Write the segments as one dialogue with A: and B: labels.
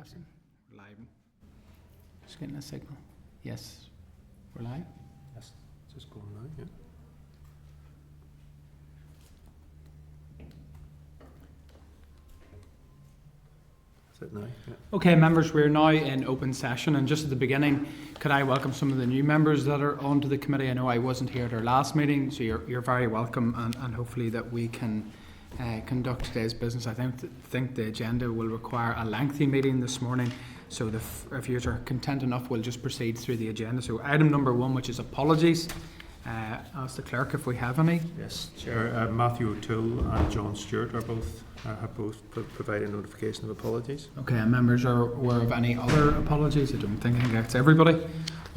A: Testing. We're live. Just getting a signal. Yes, we're live.
B: Yes, just going now, yeah. Is it now? Yeah.
A: Okay, members, we're now in open session, and just at the beginning, could I welcome some of the new members that are onto the committee? I know I wasn't here at our last meeting, so you're very welcome, and hopefully that we can conduct today's business. I think the agenda will require a lengthy meeting this morning, so if you are content enough, we'll just proceed through the agenda. So item number 1, which is apologies. Ask the clerk if we have any.
B: Yes, Chair. Matthew O'Toole and John Stewart have both provided notification of apologies.
A: Okay, and members are aware of any other apologies? I don't think that's everybody.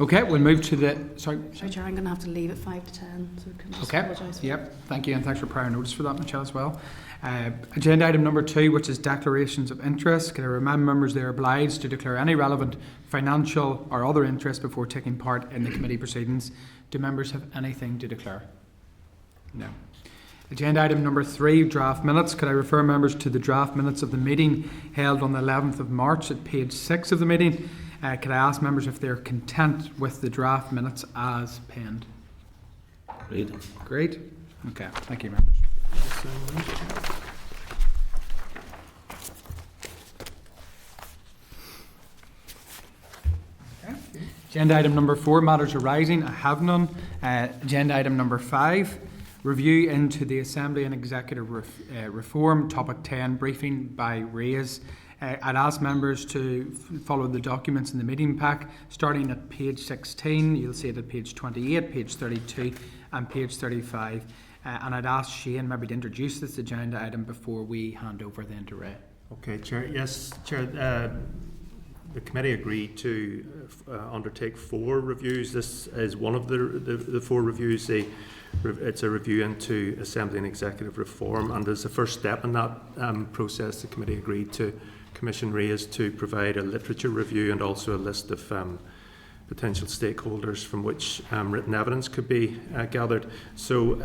A: Okay, we'll move to the... Sorry,
C: Chair, I'm going to have to leave at 5 to 10, so can I just
A: okay.
C: apologise for
A: Yep, thank you, and thanks for prior notice for that, Michelle, as well. Agenda item number 2, which is declarations of interest. Can I remind members they are obliged to declare any relevant financial or other interest before taking part in the committee proceedings? Do members have anything to declare? No. Agenda item number 3, draft minutes. Could I refer members to the draft minutes of the meeting held on the 11th of March at page 6 of the meeting? Could I ask members if they're content with the draft minutes as penned? Great. Okay, thank you, members. Agenda item number 4, matters arising. I have none. Agenda item number 5, review into the Assembly and Executive Reform, topic 10, briefing by RAISE. I'd ask members to follow the documents in the meeting pack, starting at page 16. You'll see it at page 28, page 32 and page 35. And I'd ask Shane maybe to introduce this agenda item before we hand over then to Ray.
B: Okay, Chair. Yes, Chair. The committee agreed to undertake 4 reviews. This is one of the 4 reviews. It's a review into Assembly and Executive Reform, and as the first step in that process, the committee agreed to commission RAISE to provide a literature review and also a list of potential stakeholders from which written evidence could be gathered. So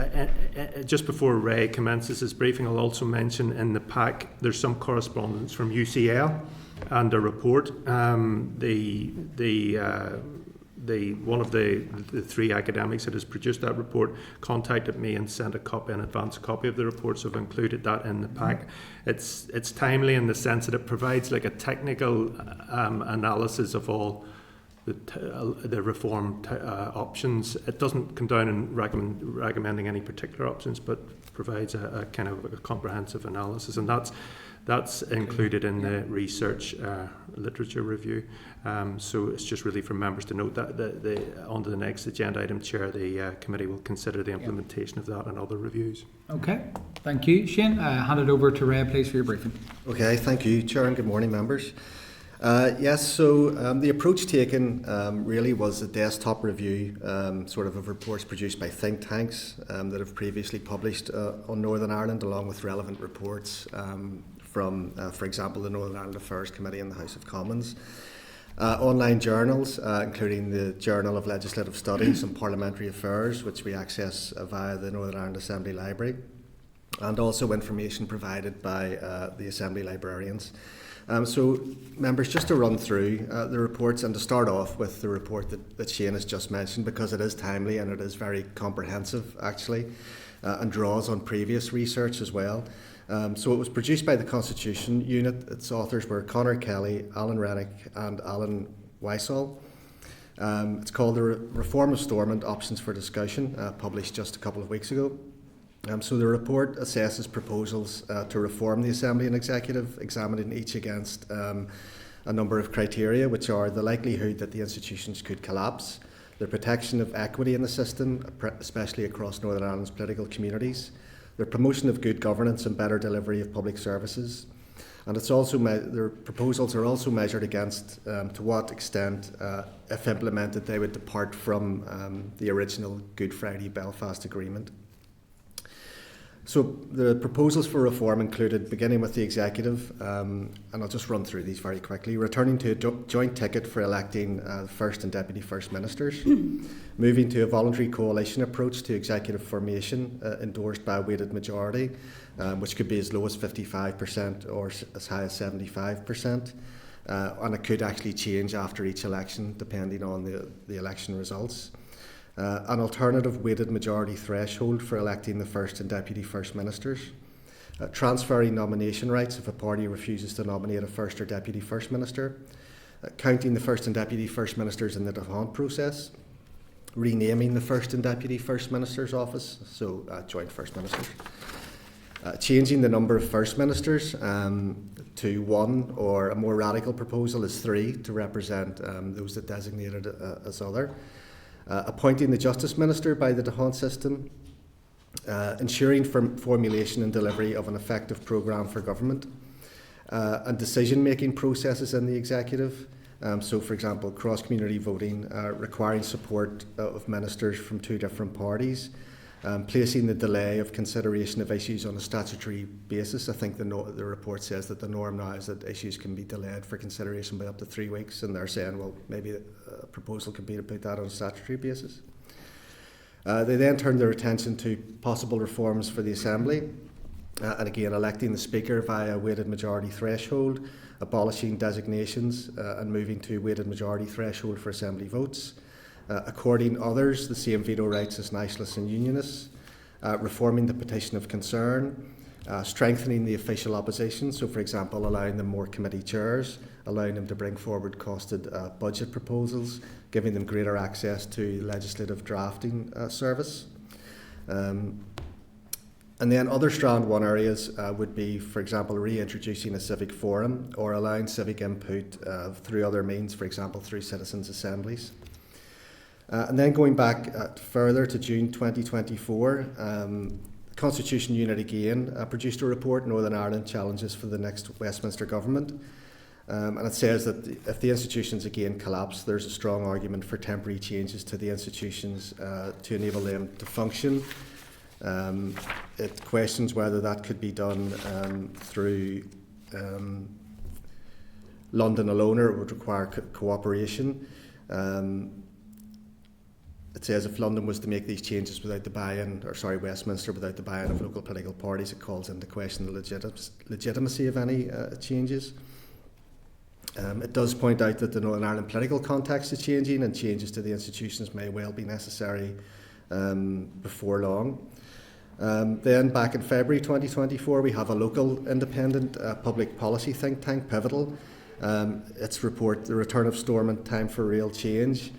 B: just before Ray commences his briefing, I'll also mention in the pack there's some correspondence from UCL and a report. One of the 3 academics that has produced that report contacted me and sent an advance copy of the report, so I've included that in the pack. It's timely in the sense that it provides like a technical analysis of all the reform options. It doesn't come down and recommending any particular options, but provides a kind of a comprehensive analysis, and that's included in the research literature review. So it's just really for members to note that on to the next agenda item, Chair, the committee will consider the implementation of that and other reviews.
A: Okay, thank you. Shane, hand it over to Ray, please, for your briefing.
D: Okay, thank you, Chair, and good morning, members. Yes, so the approach taken really was a desktop review sort of reports produced by think tanks that have previously published on Northern Ireland, along with relevant reports from, for example, the Northern Ireland Affairs Committee in the House of Commons. Online journals, including the Journal of Legislative Studies and Parliamentary Affairs, which we access via the Northern Ireland Assembly Library, and also information provided by the Assembly librarians. So, members, just to run through the reports and to start off with the report that Shane has just mentioned, because it is timely and it is very comprehensive, actually, and draws on previous research as well. So it was produced by the Constitution Unit. Its authors were Conor Kelly, Alan Rennick and Alan Weissall. It's called The Reform of Stormont, Options for Discussion, published just a couple of weeks ago. So the report assesses proposals to reform the Assembly and Executive, examining each against a number of criteria, which are the likelihood that the institutions could collapse, the protection of equity in the system, especially across Northern Ireland's political communities, the promotion of good governance and better delivery of public services, and it's also their proposals are also measured against to what extent, if implemented, they would depart from the original Good Friday Belfast Agreement. So the proposals for reform included, beginning with the executive, and I'll just run through these very quickly, returning to a joint ticket for electing First and Deputy First Ministers, moving to a voluntary coalition approach to executive formation endorsed by a weighted majority, which could be as low as 55% or as high as 75%, and it could actually change after each election depending on the election results. An alternative weighted majority threshold for electing the First and Deputy First Ministers. Transferring nomination rights if a party refuses to nominate a First or Deputy First Minister. Counting the First and Deputy First Ministers in the D'Hondt process. Renaming the First and Deputy First Minister's office, so Joint First Ministers. Changing the number of First Ministers to 1, or a more radical proposal is 3 to represent those that designated as other. Appointing the Justice Minister by the D'Hondt system. Ensuring formulation and delivery of an effective programme for government. And decision-making processes in the executive. So, for example, cross-community voting, requiring support of ministers from 2 different parties, placing the delay of consideration of issues on a statutory basis. I think the report says that the norm now is that issues can be delayed for consideration by up to 3 weeks, and they're saying, well, maybe a proposal could be to put that on a statutory basis. They then turned their attention to possible reforms for the Assembly, and again electing the Speaker via weighted majority threshold, abolishing designations and moving to weighted majority threshold for Assembly votes, according others the same veto rights as Nationalists and Unionists, reforming the petition of concern, strengthening the official opposition, so for example allowing them more committee chairs, allowing them to bring forward costed budget proposals, giving them greater access to legislative drafting service. And then other strand 1 areas would be, for example, reintroducing a civic forum or allowing civic input through other means, for example, through citizens' assemblies. And then going back further to June 2024, Constitution Unit again produced a report, Northern Ireland Challenges for the Next Westminster Government. And it says that if the institutions again collapse, there's a strong argument for temporary changes to the institutions to enable them to function. It questions whether that could be done through London alone, or it would require cooperation. It says if London was to make these changes without the buy-in, Westminster without the buy-in of local political parties, it calls into question the legitimacy of any changes. It does point out that the Northern Ireland political context is changing, and changes to the institutions may well be necessary before long. Then back in February 2024, we have a local independent public policy think tank, Pivotal. Its report, The Return of Stormont, Time for Real Change,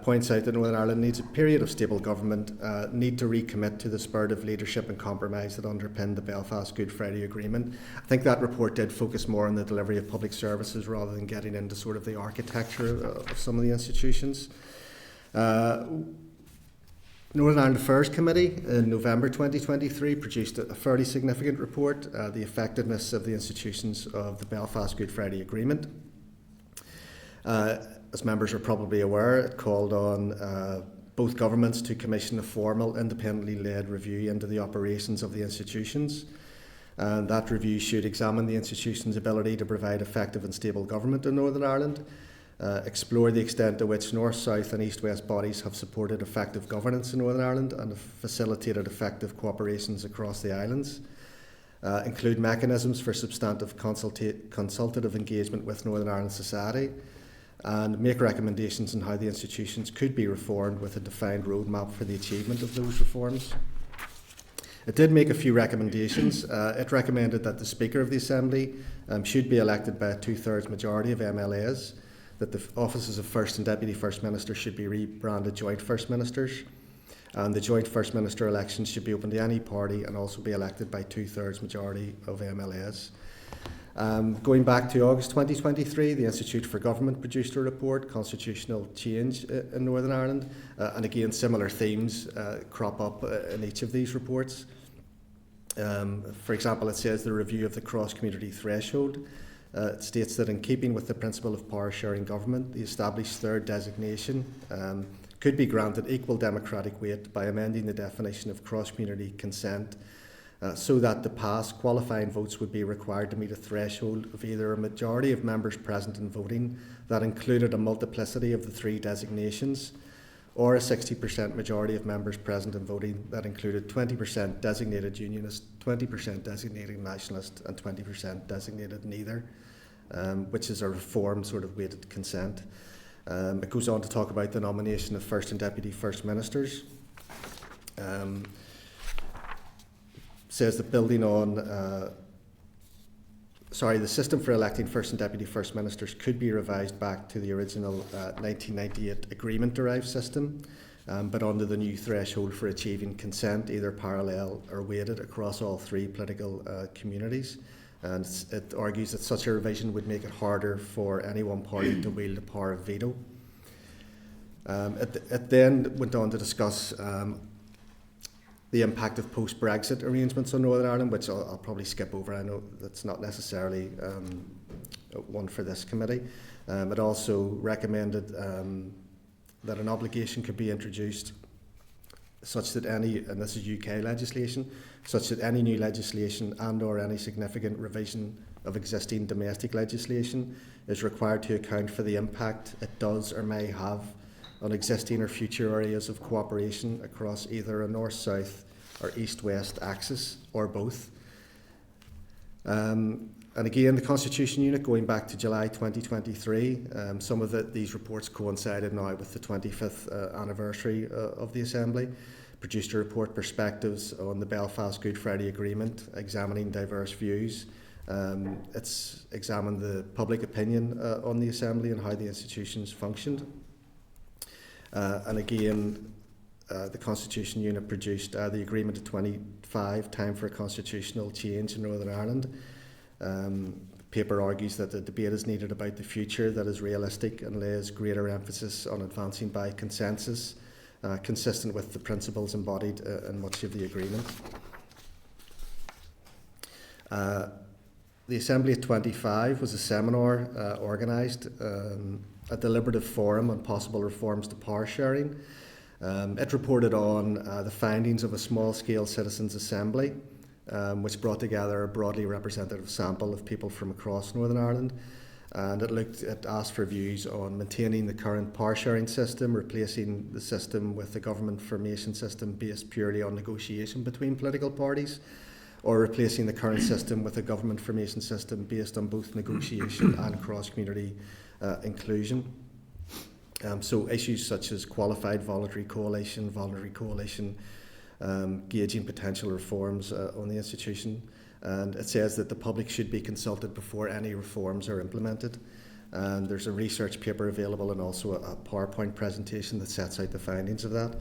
D: points out that Northern Ireland needs a period of stable government, need to recommit to the spirit of leadership and compromise that underpinned the Belfast Good Friday Agreement. I think that report did focus more on the delivery of public services rather than getting into sort of the architecture of some of the institutions. Northern Ireland Affairs Committee in November 2023 produced a fairly significant report, The Effectiveness of the Institutions of the Belfast Good Friday Agreement. As members are probably aware, it called on both governments to commission a formal, independently led review into the operations of the institutions. And that review should examine the institutions' ability to provide effective and stable government in Northern Ireland, explore the extent to which North, South and East West bodies have supported effective governance in Northern Ireland and have facilitated effective cooperations across the islands, include mechanisms for substantive consultative engagement with Northern Ireland society, and make recommendations on how the institutions could be reformed with a defined roadmap for the achievement of those reforms. It did make a few recommendations. It recommended that the Speaker of the Assembly should be elected by a 2/3 majority of MLAs, that the offices of First and Deputy First Minister should be rebranded Joint First Ministers, and the Joint First Minister elections should be open to any party and also be elected by 2/3 majority of MLAs. Going back to August 2023, the Institute for Government produced a report, Constitutional Change in Northern Ireland, and again similar themes crop up in each of these reports. For example, it says the review of the cross-community threshold. It states that in keeping with the principle of power-sharing government, the established third designation could be granted equal democratic weight by amending the definition of cross-community consent so that to pass, qualifying votes would be required to meet a threshold of either a majority of members present and voting that included a multiplicity of the 3 designations, or a 60% majority of members present and voting that included 20% designated Unionist, 20% designated Nationalist and 20% designated neither. which is a reformed sort of weighted consent. It goes on to talk about the nomination of First and Deputy First Ministers. Says that building on, the system for electing First and Deputy First Ministers could be revised back to the original 1998 agreement-derived system, but under the new threshold for achieving consent, either parallel or weighted across all three political communities. And it argues that such a revision would make it harder for any one party to wield the power of veto. It then went on to discuss the impact of post-Brexit arrangements on Northern Ireland, which I'll probably skip over. I know that's not necessarily one for this committee. It also recommended that an obligation could be introduced such that any, and this is UK legislation, such that any new legislation and or any significant revision of existing domestic legislation is required to account for the impact it does or may have on existing or future areas of cooperation across either a north-south or east-west axis, or both. And again, the Constitution Unit, going back to July 2023, some of these reports coincided now with the 25th anniversary of the Assembly, produced a report, Perspectives on the Belfast Good Friday Agreement, examining diverse views. It's examined the public opinion on the Assembly and how the institutions functioned. And again, the Constitution Unit produced the Agreement of 25, Time for a Constitutional Change in Northern Ireland. The paper argues that the debate is needed about the future that is realistic and lays greater emphasis on advancing by consensus, consistent with the principles embodied in much of the agreement. The Assembly at 25 was a seminar organised, a deliberative forum on possible reforms to power sharing. It reported on the findings of a small-scale citizens' assembly, which brought together a broadly representative sample of people from across Northern Ireland. And it asked for views on maintaining the current power sharing system, replacing the system with a government formation system based purely on negotiation between political parties, or replacing the current system with a government formation system based on both negotiation and cross-community inclusion. So issues such as qualified voluntary coalition, gauging potential reforms on the institution. And it says that the public should be consulted before any reforms are implemented. And there's a research paper available and also a PowerPoint presentation that sets out the findings of that.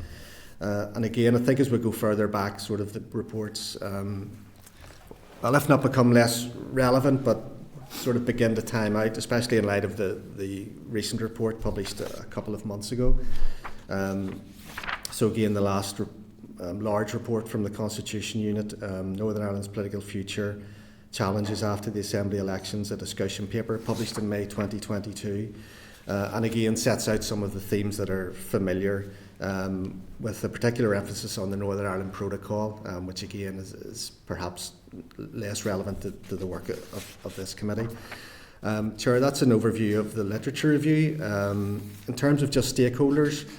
D: And again, I think as we go further back, sort of the reports, well, if not become less relevant, but sort of begin to time out, especially in light of the recent report published a couple of months ago. So again, the last large report from the Constitution Unit, Northern Ireland's Political Future, Challenges After the Assembly Elections, a discussion paper published in May 2022, and again sets out some of the themes that are familiar, with a particular emphasis on the Northern Ireland Protocol, which again is perhaps less relevant to the work of this committee. Chair, that's an overview of the literature review. In terms of just stakeholders,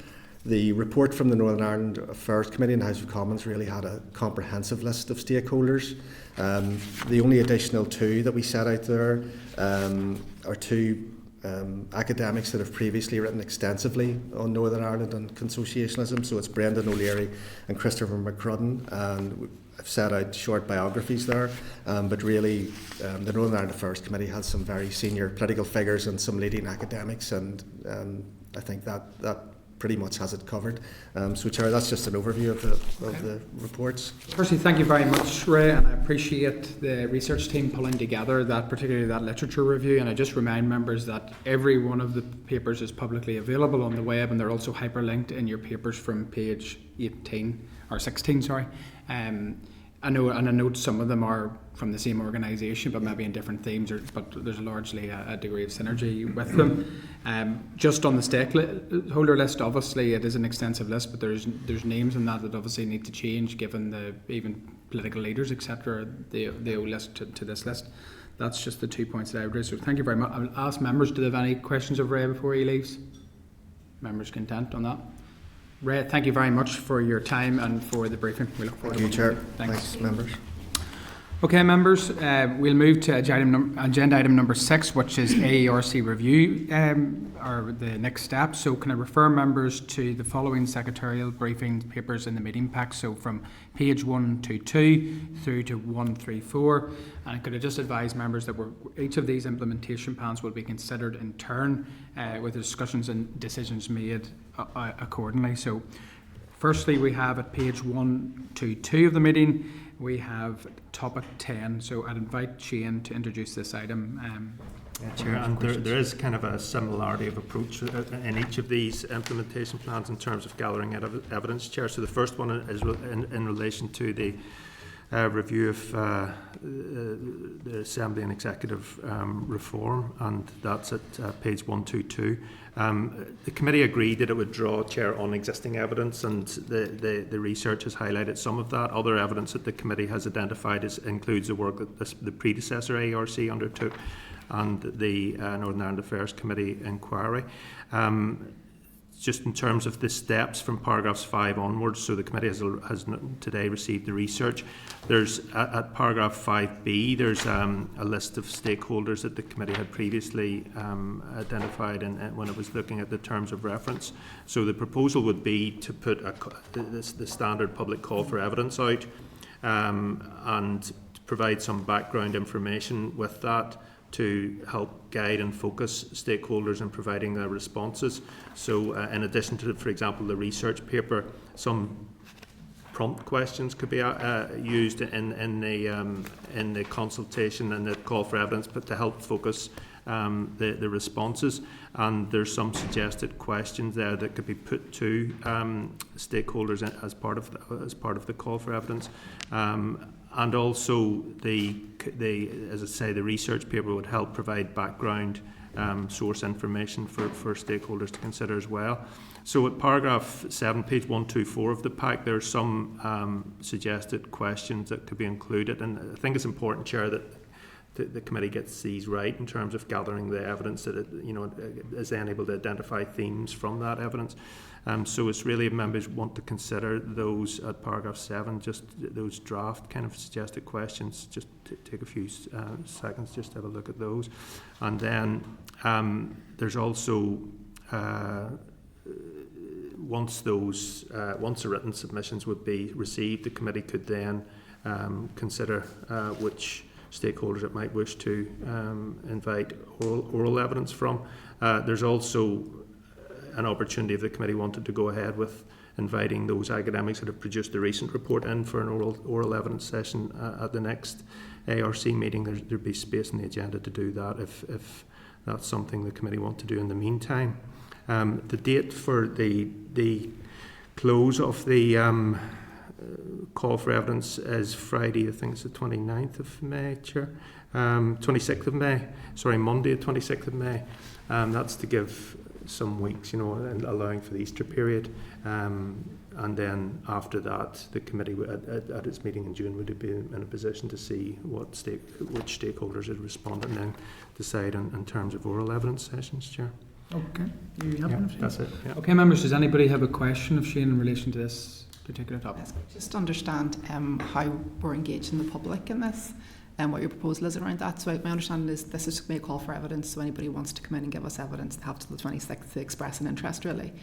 D: the report from the Northern Ireland Affairs Committee in the House of Commons really had a comprehensive list of stakeholders. The only additional two that we set out there are two academics that have previously written extensively on Northern Ireland and consociationism. So it's Brendan O'Leary and Christopher McCrudden, and I've set out short biographies there. But really, the Northern Ireland Affairs Committee has some very senior political figures and some leading academics, and I think that pretty much has it covered. So, Chair, that's just an overview of the reports.
A: Firstly, thank you very much, Ray, and I appreciate the research team pulling together that, particularly that literature review. And I just remind members that every one of the papers is publicly available on the web, and they're also hyperlinked in your papers from page 18 or 16. Sorry. I know some of them are from the same organisation, but maybe in different themes. But there's largely a degree of synergy with them. Just on the stakeholder list, obviously it is an extensive list, but there's names in that obviously need to change given the even political leaders, etc. They owe list to this list. That's just the 2 points that I would raise. So thank you very much. I'll ask members, do they have any questions of Ray before he leaves? Members content on that? Ray, thank you very much for your time and for the briefing. We look forward to it.
D: Thank you, Chair.
A: Thanks,
D: members.
A: Okay, members, we'll move to agenda item number 6, which is AERC review, or the next step. So can I refer members to the following secretarial briefing papers in the meeting pack, so from page 122 through to 134. And could I just advise members that each of these implementation plans will be considered in turn with the discussions and decisions made accordingly. So firstly, we have at page 122 of the meeting, we have topic 10. So I'd invite Shane to introduce this item.
B: Chair, and there is kind of a similarity of approach in each of these implementation plans in terms of gathering evidence, Chair. So the first one is in relation to the review of the Assembly and Executive reform, and that's at page 122. The committee agreed that it would draw, Chair, on existing evidence, and the research has highlighted some of that. Other evidence that the committee has identified includes the work that the predecessor AERC undertook and the Northern Ireland Affairs Committee inquiry. Just in terms of the steps from paragraphs 5 onwards, so the committee has today received the research. There's at paragraph 5b, there's a list of stakeholders that the committee had previously identified when it was looking at the terms of reference. So the proposal would be to put the standard public call for evidence out and to provide some background information with that to help guide and focus stakeholders in providing their responses. So in addition to, for example, the research paper, some prompt questions could be used in the consultation and the call for evidence, but to help focus the responses. And there's some suggested questions there that could be put to stakeholders as part of the call for evidence. And also, as I say, the research paper would help provide background source information for stakeholders to consider as well. So at paragraph 7, page 124 of the pack, there are some suggested questions that could be included. And I think it's important, Chair, that the committee gets these right in terms of gathering the evidence, that it is then able to identify themes from that evidence. So it's really, if members want to consider those at paragraph 7, just those draft kind of suggested questions, just take a few seconds just to have a look at those. And then there's also once the written submissions would be received, the committee could then consider which stakeholders it might wish to invite oral evidence from. There's also an opportunity, if the committee wanted to go ahead with inviting those academics that have produced the recent report in for an oral evidence session at the next ARC meeting. There'd be space in the agenda to do that if that's something the committee want to do in the meantime. The date for the close of the call for evidence is Friday, I think it's the 29th of May, Chair. 26th of May, sorry, Monday the 26th of May. That's to give some weeks, and allowing for the Easter period. And then after that, the committee at its meeting in June would be in a position to see which stakeholders had responded and then decide in terms of oral evidence sessions, Chair.
A: Okay. You have one, Shane?
B: That's it. Yeah.
A: Okay, members, does anybody have a question of Shane in relation to this particular topic?
C: Yes, just understand how we're engaging the public in this and what your proposal is around that. So my understanding is this is to make a call for evidence, so anybody who wants to come in and give us evidence, they have till the 26th to express an interest, really.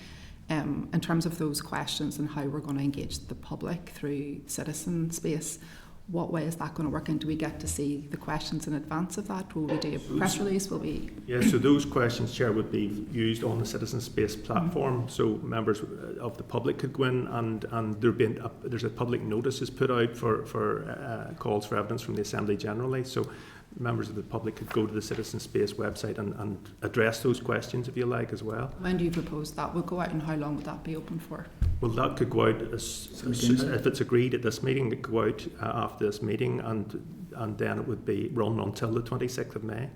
C: In terms of those questions and how we're going to engage the public through citizen space, what way is that going to work, and do we get to see the questions in advance of that? Will we do a press release? Will we?
B: Yeah, so those questions, Chair, would be used on the Citizen Space platform, so members of the public could go in and there's a public notice is put out for calls for evidence from the Assembly generally, so members of the public could go to the Citizen Space website and address those questions if you like as well.
C: When do you propose that will go out, and how long would that be open for?
B: Well, that could go out if it's agreed at this meeting. It could go out after this meeting, and then it would be run until the 26th of May.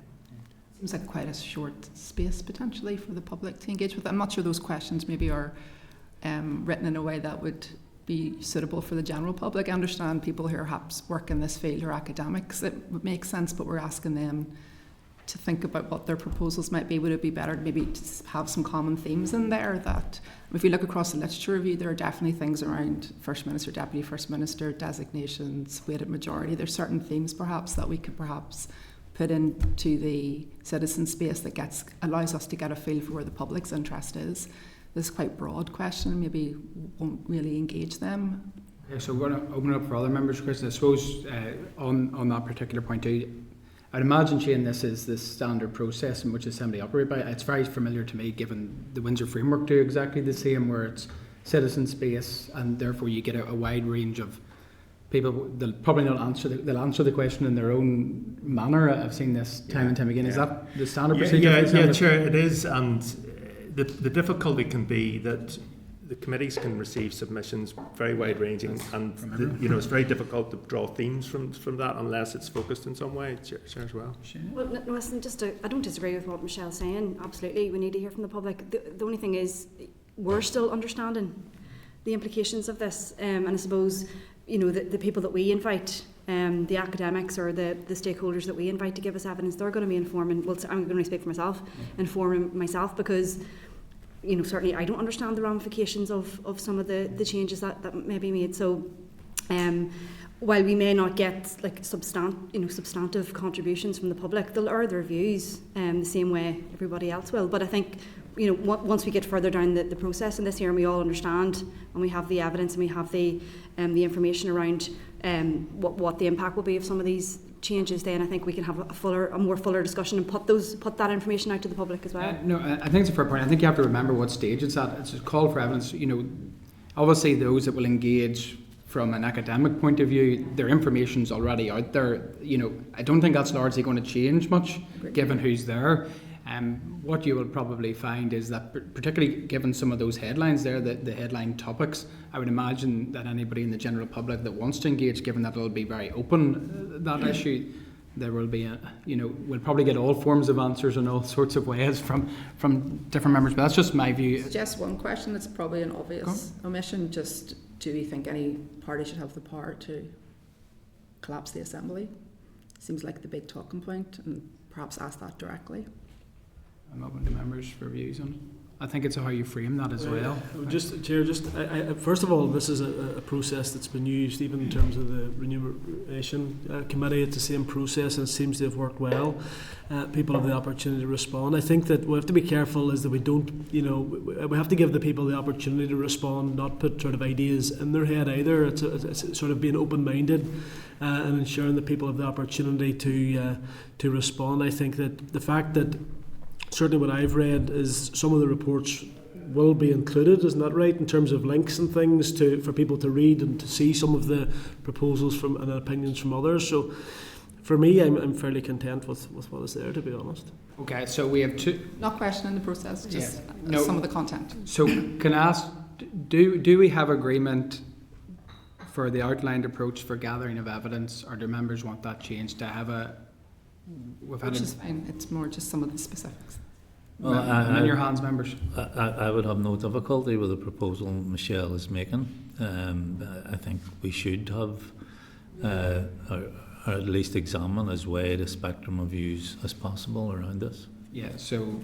C: Seems like quite a short space potentially for the public to engage with. I'm not sure those questions maybe are written in a way that would be suitable for the general public. I understand people who perhaps work in this field are academics. It would make sense, but we're asking them to think about what their proposals might be. Would it be better to maybe to have some common themes in there? That if you look across the literature review, there are definitely things around First Minister, Deputy First Minister, designations, weighted majority. There's certain themes perhaps that we could perhaps put into the citizen space that allows us to get a feel for where the public's interest is. This is quite a broad question, maybe won't really engage them.
A: Okay, so we're going to open it up for other members' questions. I suppose on that particular point too, I'd imagine, Shane, this is the standard process in which Assembly operate by. It's very familiar to me, given the Windsor framework do exactly the same, where it's citizen space, and therefore you get a wide range of people. They'll probably not answer. They'll answer the question in their own manner. I've seen this time and time again. Is that the standard procedure?
B: Yeah, Chair, it is, and the difficulty can be that the committees can receive submissions very wide ranging, and it's very difficult to draw themes from that unless it's focused in some way. Chair as well.
E: Well, no, listen, I don't disagree with what Michelle's saying. Absolutely, we need to hear from the public. The only thing is, we're still understanding the implications of this, and I suppose the people that we invite, the academics or the stakeholders that we invite to give us evidence, they're going to be informing. Well, I'm going to speak for myself, informing myself, because certainly I don't understand the ramifications of some of the changes that may be made. So while we may not get like substantive contributions from the public, they'll air their views the same way everybody else will. But I think once we get further down the process in this here, and we all understand, and we have the evidence, and we have the information around what the impact will be of some of these changes, then I think we can have a more fuller discussion and put that information out to the public as well.
A: No, I think it's a fair point. I think you have to remember what stage it's at. It's a call for evidence. Obviously those that will engage from an academic point of view, their information's already out there. I don't think that's largely going to change much, given who's there. What you will probably find is that, particularly given some of those headlines there, the headline topics, I would imagine that anybody in the general public that wants to engage, given that it'll be very open, that issue, there will be we'll probably get all forms of answers in all sorts of ways from different members, but that's just my view.
C: Just one question that's probably an obvious omission. Just, do we think any party should have the power to collapse the Assembly? Seems like the big talking point, and perhaps ask that directly.
A: I'm open to members' for views on it. I think it's how you frame that as well.
F: Chair, first of all, this is a process that's been used even in terms of the Remuneration Committee. It's the same process, and it seems to have worked well. People have the opportunity to respond. I think that we have to be careful is that we don't, we have to give the people the opportunity to respond, not put sort of ideas in their head either. It's sort of being open-minded and ensuring that people have the opportunity to respond. I think that the fact that certainly what I've read is some of the reports will be included, isn't that right, in terms of links and things for people to read and to see some of the proposals and opinions from others. So for me, I'm fairly content with what is there, to be honest.
A: Okay, so we have two.
C: Not questioning the process, just some of the content.
A: So can I ask, do we have agreement for the outlined approach for gathering of evidence, or do members want that changed to have which is fine, it's more just some of the specifics.
G: Well,
A: in your hands, members.
G: I would have no difficulty with the proposal Michelle is making. I think we should have, or at least examine as wide a spectrum of views as possible around this.
A: Yeah, so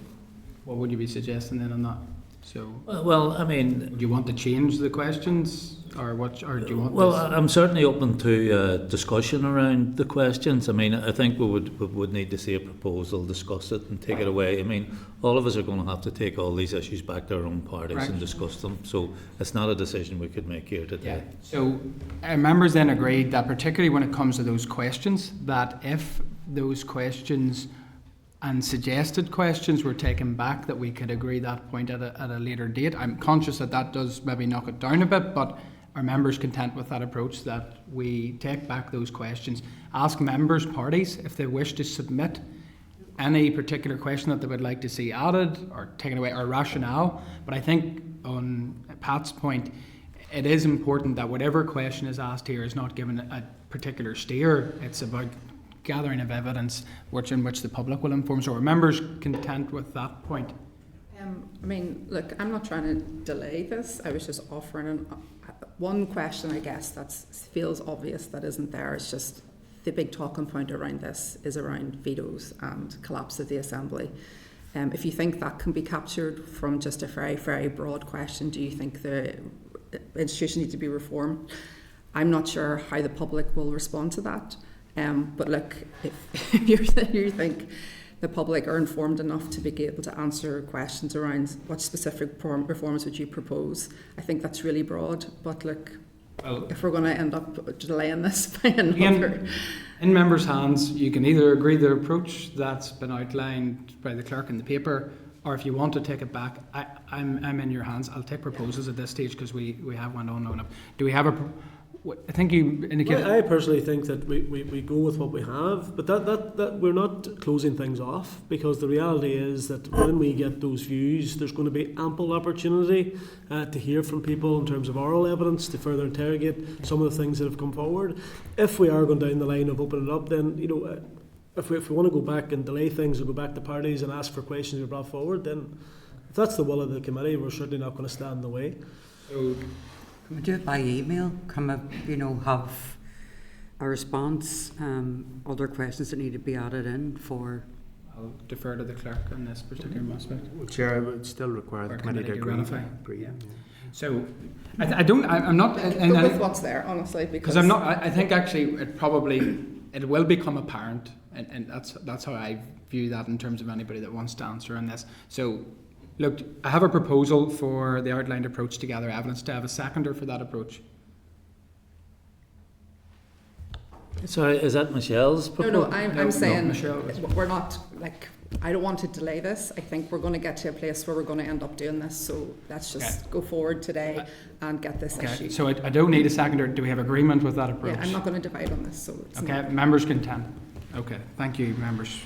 A: what would you be suggesting then on that? So,
G: well, I mean,
A: do you want to change the questions, or what? Or do you want?
G: Well, I'm certainly open to discussion around the questions. I mean, I think we would need to see a proposal, discuss it, and take it away. I mean, all of us are going to have to take all these issues back to our own parties and discuss them. So it's not a decision we could make here today.
A: Yeah. So members then agreed that, particularly when it comes to those questions, that if those questions and suggested questions were taken back, that we could agree that point at a later date. I'm conscious that does maybe knock it down a bit, but are members content with that approach, that we take back those questions, ask members' parties if they wish to submit any particular question that they would like to see added or taken away, or rationale. But I think on Pat's point, it is important that whatever question is asked here is not given a particular steer. It's about gathering of evidence in which the public will inform. So are members content with that point?
C: I mean, look, I'm not trying to delay this. I was just offering one question, I guess, that feels obvious that isn't there. It's just the big talking point around this is around vetoes and collapse of the Assembly. If you think that can be captured from just a very, very broad question, do you think the institution needs to be reformed? I'm not sure how the public will respond to that. But look, if you think the public are informed enough to be able to answer questions around what specific reforms would you propose, I think that's really broad. But look, if we're going to end up delaying this by another...
A: In members' hands, you can either agree the approach that's been outlined by the clerk in the paper, or if you want to take it back, I'm in your hands. I'll take proposals at this stage because we have went on long enough. Do we have a... I think you indicated...
F: I personally think that we go with what we have, but that we're not closing things off, because the reality is that when we get those views, there's going to be ample opportunity to hear from people in terms of oral evidence, to further interrogate some of the things that have come forward. If we are going down the line of opening it up, then, you know, if we want to go back and delay things or go back to parties and ask for questions we brought forward, then if that's the will of the committee, we're certainly not going to stand in the way.
A: So,
H: can we do it by email? Can we, have a response, other questions that need to be added in for...
A: I'll defer to the clerk on this particular aspect.
B: Well, Chair, I would still require the committee to
A: ratify.
B: agree.
A: Yeah. So, I'm not...
C: Go with what's there, honestly, because...
A: I'm not... I think actually it will become apparent, and that's how I view that in terms of anybody that wants to answer on this. So, look, I have a proposal for the outlined approach to gather evidence. To have a seconder for that approach?
G: Sorry, is that Michelle's proposal?
C: No, I'm saying
A: Michelle.
C: we're not, like, I don't want to delay this. I think we're going to get to a place where we're going to end up doing this. So let's just go forward today and get this issue.
A: So I don't need a seconder. Do we have agreement with that approach?
C: Yeah, I'm not going to divide on this. So it's not.
A: Members can Okay, thank you, members.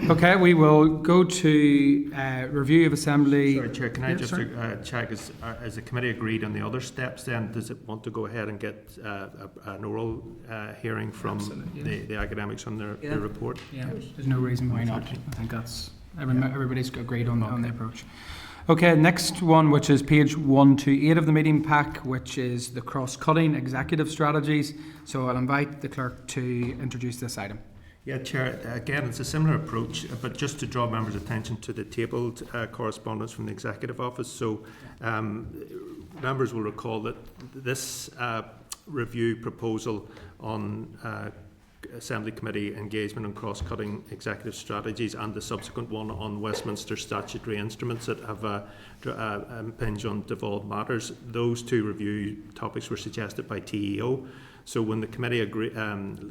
A: Okay, we will go to review of Assembly.
B: Sorry, Chair, can I just
A: sorry?
B: check, is the committee agreed on the other steps then? Does it want to go ahead and get an oral hearing from the academics on their report?
A: Yeah, there's no reason why not. I think that's everybody's agreed on the approach. Okay, next one, which is page 128 of the meeting pack, which is the cross-cutting executive strategies. So I'll invite the clerk to introduce this item.
B: Yeah, Chair, again, it's a similar approach, but just to draw members' attention to the tabled correspondence from the Executive Office. So members will recall that this review proposal on Assembly Committee engagement on cross-cutting executive strategies and the subsequent one on Westminster statutory instruments that have impinge on devolved matters, those two review topics were suggested by TEO. So when the committee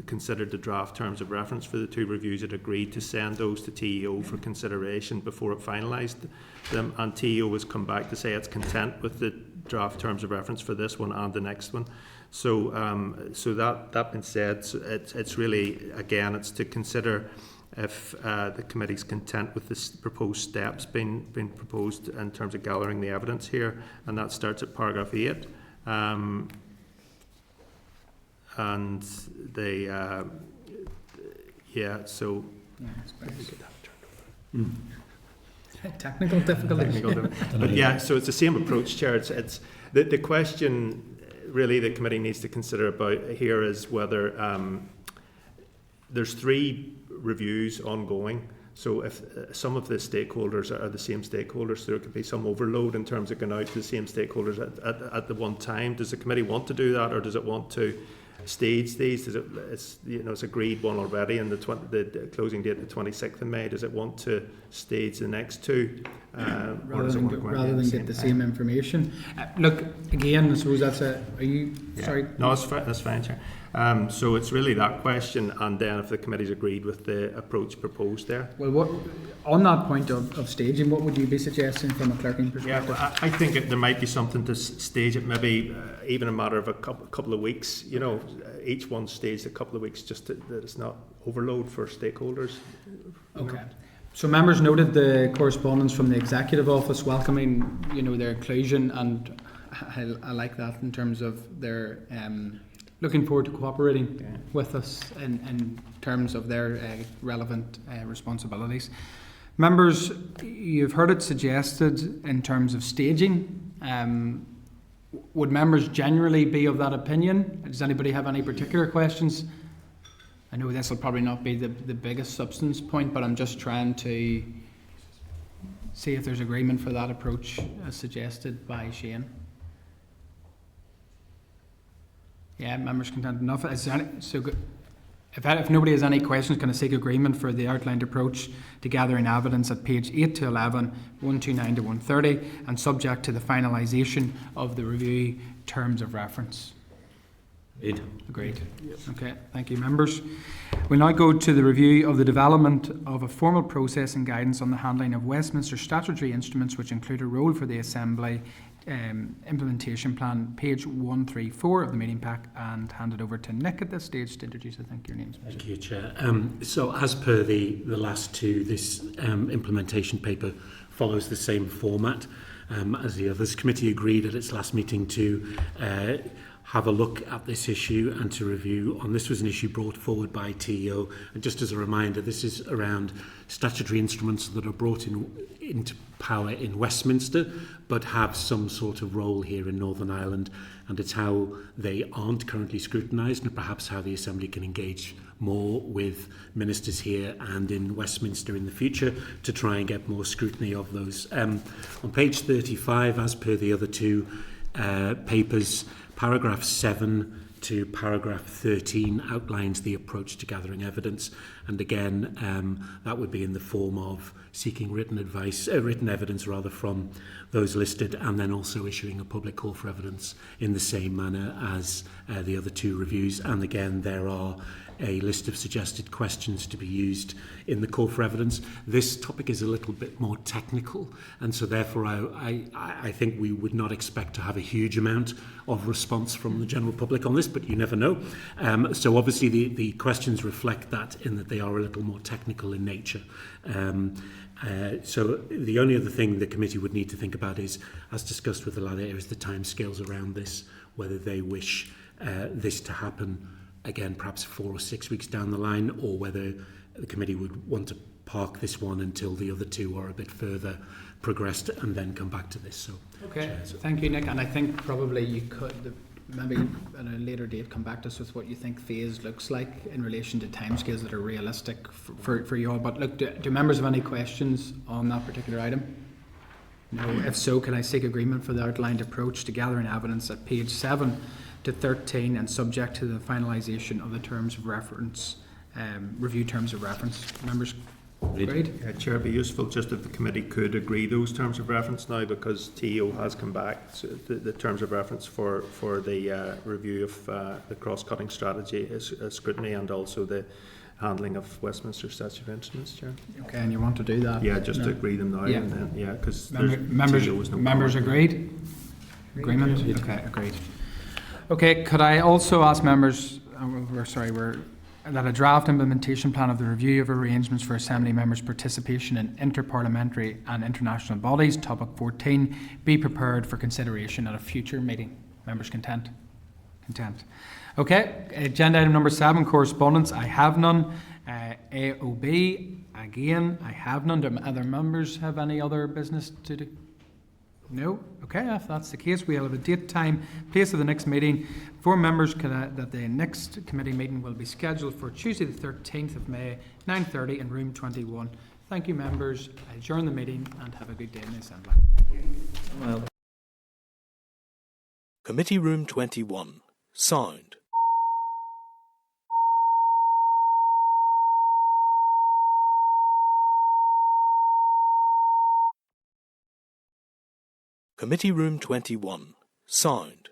B: considered the draft terms of reference for the two reviews, it agreed to send those to TEO for consideration before it finalised them. And TEO has come back to say it's content with the draft terms of reference for this one and the next one. So, that being said, it's really, again, it's to consider if the committee's content with the proposed steps being proposed in terms of gathering the evidence here, and that starts at paragraph 8. And they, so...
A: Technical difficulties.
B: But yeah, so it's the same approach, Chair. It's the question really the committee needs to consider about here is whether there's 3 reviews ongoing. So if some of the stakeholders are the same stakeholders, there could be some overload in terms of going out to the same stakeholders at the one time. Does the committee want to do that, or does it want to stage these? It's agreed one already, and the closing date the 26th of May. Does it want to stage the next 2?
A: Rather than get the same information. Look, again, I suppose that's are you... Yeah. Sorry?
B: No, that's fine, Chair. So it's really that question, and then if the committee's agreed with the approach proposed there.
A: Well, on that point of staging, what would you be suggesting from a clerking perspective?
B: Yeah, well, I think there might be something to stage it, maybe even a matter of a couple of weeks. Each one staged a couple of weeks, just that it's not overload for stakeholders.
A: Okay. So members noted the correspondence from the Executive Office welcoming, their inclusion, and I like that in terms of their looking forward to cooperating with us in terms of their relevant responsibilities. Members, you've heard it suggested in terms of staging. Would members generally be of that opinion? Does anybody have any particular questions I know this will probably not be the biggest substance point, but I'm just trying to see if there's agreement for that approach as suggested by Shane. Yeah, members content enough. Is there any, so good. If nobody has any questions, can I seek agreement for the outlined approach to gathering evidence at page 8 to 11, 129 to 130, and subject to the finalisation of the review terms of reference? Agreed. Okay, thank you, members. We'll now go to the review of the development of a formal process and guidance on the handling of Westminster statutory instruments which include a role for the Assembly implementation plan, page 134 of the meeting pack, and hand it over to Nick at this stage to introduce, I think, your names.
I: Thank you, Chair. So as per the last two, this implementation paper follows the same format as the others. Committee agreed at its last meeting to have a look at this issue and to review on. This was an issue brought forward by TEO, and just as a reminder, this is around statutory instruments that are brought into power in Westminster but have some sort of role here in Northern Ireland, and it's how they aren't currently scrutinised and perhaps how the Assembly can engage more with ministers here and in Westminster in the future to try and get more scrutiny of those. On page 35, as per the other two papers, paragraph 7 to paragraph 13 outlines the approach to gathering evidence, and again that would be in the form of seeking written evidence rather from those listed, and then also issuing a public call for evidence in the same manner as the other two reviews. And again, there are a list of suggested questions to be used in the call for evidence. This topic is a little bit more technical, and so therefore I think we would not expect to have a huge amount of response from the general public on this, but you never know. So obviously the questions reflect that in that they are a little more technical in nature. So the only other thing the committee would need to think about is, as discussed with the ladder, is the timescales around this, whether they wish this to happen again perhaps 4 or 6 weeks down the line, or whether the committee would want to park this one until the other two are a bit further progressed and then come back to this. So,
A: okay, thank you, Nick. And I think probably you could maybe at a later date come back to us with what you think phase looks like in relation to timescales that are realistic for you all. But look, do members have any questions on that particular item? No. If so, can I seek agreement for the outlined approach to gathering evidence at page 7 to 13 and subject to the finalisation of the terms of reference, review terms of reference? Members, agreed?
B: Chair, it'd be useful just if the committee could agree those terms of reference now, because TEO has come back to the terms of reference for the review of the cross-cutting strategy scrutiny and also the handling of Westminster statutory instruments, Chair.
A: Okay, and you want to do that?
B: Yeah, just to agree them now.
A: Yeah.
B: And then, yeah, because
A: members agreed? Agreement? Okay, agreed. Okay, could I also ask members, that a draft implementation plan of the review of arrangements for Assembly members' participation in interparliamentary and international bodies, topic 14, be prepared for consideration at a future meeting? Members content? Content. Okay, agenda item number 7, correspondence. I have none. AOB, again, I have none. Do other members have any other business to do? No? Okay, if that's the case, we'll have a date, time, place of the next meeting. For members that the next committee meeting will be scheduled for Tuesday the 13th of May, 9:30 in room 21. Thank you, members. I adjourn the meeting and have a good day in the Assembly.
G: Well.
J: Committee Room 21. Sound. Committee Room 21. Sound.